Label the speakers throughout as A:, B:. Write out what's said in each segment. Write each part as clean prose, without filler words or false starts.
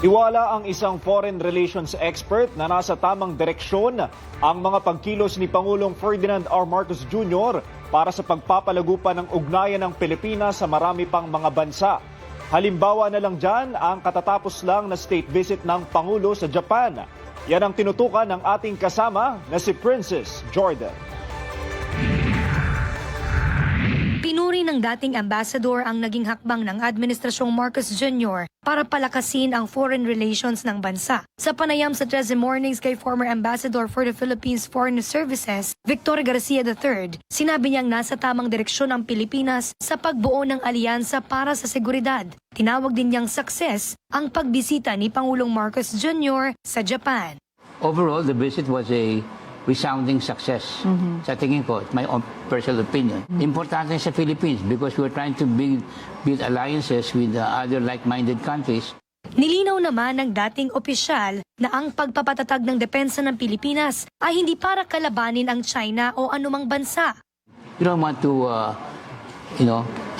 A: Iwala ang isang foreign relations expert na nasa tamang direksyon ang mga pagkilos ni Pangulong Ferdinand R. Marcos Jr. para sa pagpapalago pa ng ugnayan ng Pilipinas sa marami pang mga bansa. Halimbawa na lang dyan ang katatapos lang na state visit ng Pangulo sa Japan. Yan ang tinutukan ng ating kasama na si Princess Jordan.
B: Pinuri ng dating ambassador ang naging hakbang ng Administrasyong Marcos Jr. para palakasin ang foreign relations ng bansa. Sa panayam sa 13 Mornings kay former Ambassador for the Philippines Foreign Services, Victor Garcia III, sinabi niyang nasa tamang direksyon ang Pilipinas sa pagbuo ng alyansa para sa seguridad. Tinawag din niyang success ang pagbisita ni Pangulong Marcos Jr. sa Japan.
C: Overall, the visit was a resounding success. Sa tingin ko, my own personal opinion. Importante sa Philippines because we're trying to build alliances with other like-minded countries.
B: Nilinaw naman ng dating opisyal na ang pagpapatatag ng depensa ng Pilipinas ay hindi para kalabanin ang China o anumang bansa.
C: You don't want to,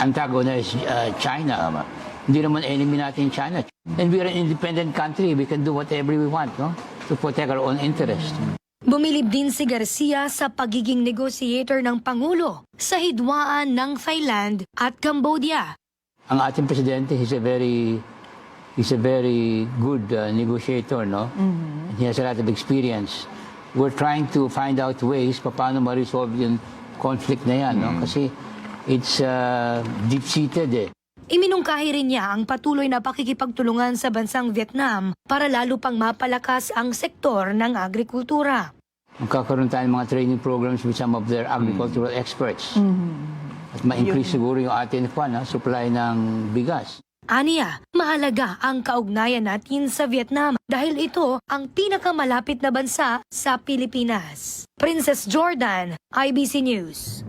C: antagonize China. Hindi naman enemy natin China. And we're an independent country. We can do whatever we want, no? To protect our own interest.
B: Bumilib din si Garcia sa pagiging negotiator ng Pangulo sa hidwaan ng Thailand at Cambodia.
C: Ang ating presidente, he's a very good negotiator, no? He has a lot of experience. We're trying to find out ways paano ma-resolve yung conflict na yan, no? Kasi it's deep-seated eh.
B: Iminungkahi rin niya ang patuloy na pakikipagtulungan sa bansang Vietnam para lalo pang mapalakas ang sektor ng agrikultura.
C: Magkakaroon tayo ng mga training programs with some of their agricultural experts. At ma-increase siguro yung ating supply ng bigas.
B: Aniya, mahalaga ang kaugnayan natin sa Vietnam dahil ito ang pinakamalapit na bansa sa Pilipinas. Princess Jordan, IBC News.